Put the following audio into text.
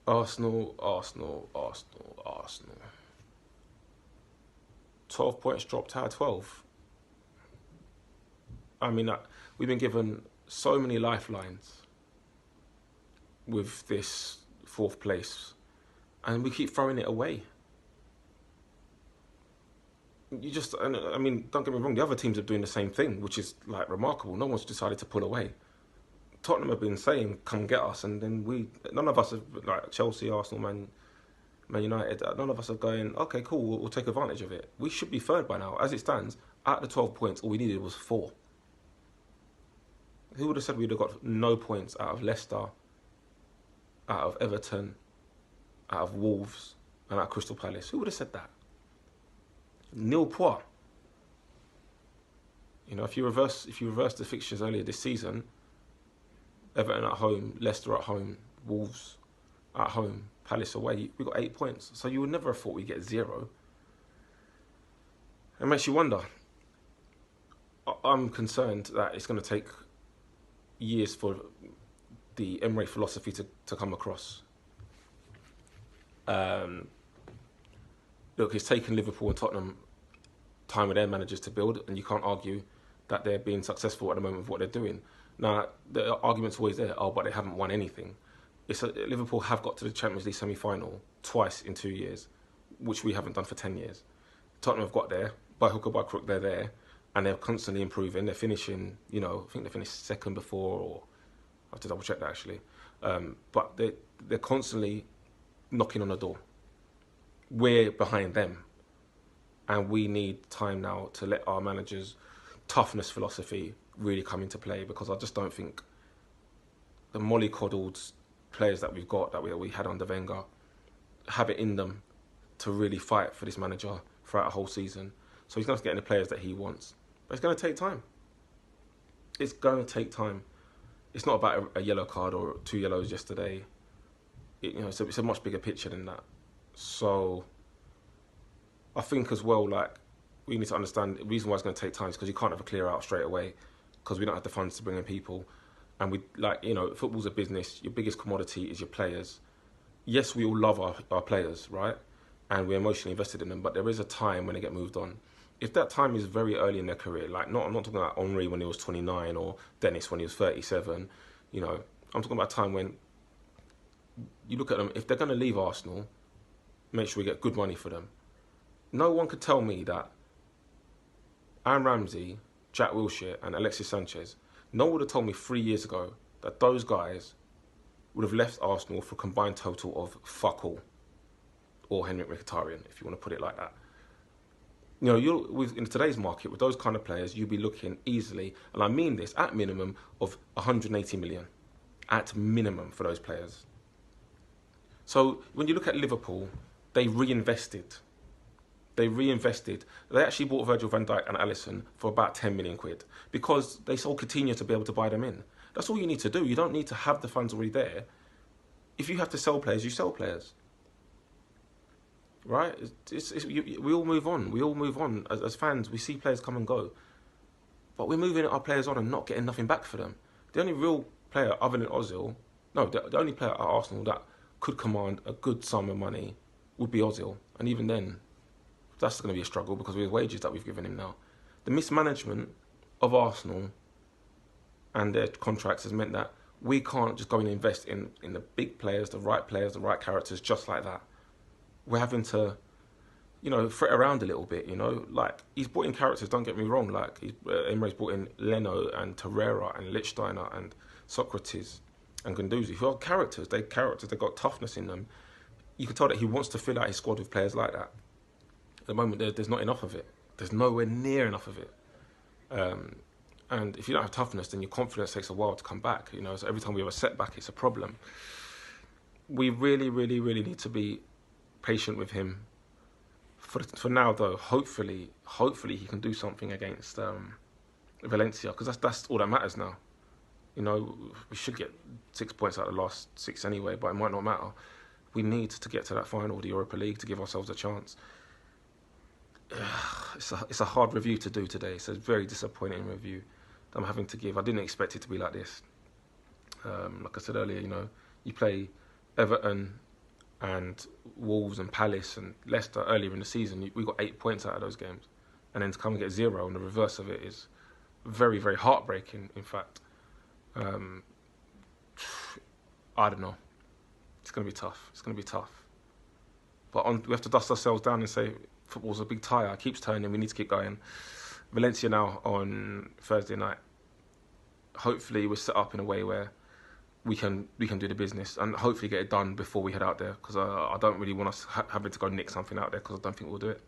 Arsenal, Arsenal, Arsenal, Arsenal. 12 points dropped out of 12. I mean, we've been given so many lifelines with this fourth place, and we keep throwing it away. I mean, don't get me wrong, the other teams are doing the same thing, which is like remarkable. No one's decided to pull away. Tottenham have been saying, come get us, and then none of us have, like Chelsea, Arsenal, Man United, none of us are going, okay, cool, we'll take advantage of it. We should be third by now. As it stands, at the 12 points, all we needed was 4. Who would have said we'd have got no points out of Leicester, out of Everton, out of Wolves, and out of Crystal Palace? Who would have said that? Nil points. You know, if you reverse the fixtures earlier this season, Everton at home, Leicester at home, Wolves at home, Palace away, we got 8 points. So you would never have thought we'd get 0. It makes you wonder. I'm concerned that it's going to take years for the Emerys philosophy to come across. Look, it's taken Liverpool and Tottenham time with their managers to build, and you can't argue that they're being successful at the moment with what they're doing. Now, the argument's always there, but they haven't won anything. Liverpool have got to the Champions League semi-final twice in 2 years, which we haven't done for 10 years. Tottenham have got there, by hook or by crook, they're there, and they're constantly improving. They're finishing, you know, I think they finished second before, or I have to double check that actually. But they're constantly knocking on the door. We're behind them, and we need time now to let our managers' toughness philosophy really come into play, because I just don't think the mollycoddled players that we've got, that we had under Wenger, have it in them to really fight for this manager throughout a whole season. So he's not getting the players that he wants. But it's going to take time. It's going to take time. It's not about a yellow card or 2 yellows yesterday. It's a much bigger picture than that. So I think as well, like, we need to understand the reason why it's going to take time is because you can't have a clear out straight away, because we don't have the funds to bring in people. And football's a business. Your biggest commodity is your players. Yes, we all love our players, right? And we're emotionally invested in them, but there is a time when they get moved on. If that time is very early in their career, I'm not talking about Henry when he was 29 or Dennis when he was 37, I'm talking about a time when you look at them, if they're going to leave Arsenal, make sure we get good money for them. No one could tell me that Aaron Ramsey, Jack Wilshere and Alexis Sanchez, no one would have told me 3 years ago that those guys would have left Arsenal for a combined total of fuck all. Or Henrik Mkhitaryan, if you want to put it like that. In today's market, with those kind of players, you'd be looking easily, and I mean this, at minimum, of 180 million. At minimum for those players. So when you look at Liverpool, they reinvested. They actually bought Virgil van Dijk and Alisson for about 10 million quid because they sold Coutinho to be able to buy them in. That's all you need to do. You don't need to have the funds already there. If you have to sell players, you sell players. Right? We all move on. We all move on. As fans, we see players come and go. But we're moving our players on and not getting nothing back for them. The only real player other than Ozil, the only player at Arsenal that could command a good sum of money would be Ozil. And even then, that's going to be a struggle because of his wages that we've given him now. The mismanagement of Arsenal and their contracts has meant that we can't just go and invest in the big players, the right characters, just like that. We're having to, fret around a little bit, Like, he's brought in characters, don't get me wrong. Like, Emerys brought in Leno and Torreira and Lichtsteiner and Socrates and Guendouzi, who are characters. They've got toughness in them. You can tell that he wants to fill out his squad with players like that. At the moment, there's not enough of it. There's nowhere near enough of it. And if you don't have toughness, then your confidence takes a while to come back. So every time we have a setback, it's a problem. We really, really, really need to be patient with him. For now, though, hopefully he can do something against Valencia, because that's all that matters now. We should get 6 points out of the last 6 anyway, but it might not matter. We need to get to that final of the Europa League to give ourselves a chance. It's a hard review to do today. It's a very disappointing review that I'm having to give. I didn't expect it to be like this. Like I said earlier, you play Everton, and Wolves and Palace and Leicester earlier in the season, we got 8 points out of those games. And then to come and get 0, and the reverse of it is very, very heartbreaking, in fact. I don't know. It's going to be tough. It's going to be tough. But we have to dust ourselves down and say football's a big tyre. It keeps turning. We need to keep going. Valencia now on Thursday night. Hopefully we're set up in a way where we can do the business and hopefully get it done before we head out there, because I don't really want us having to go nick something out there, because I don't think we'll do it.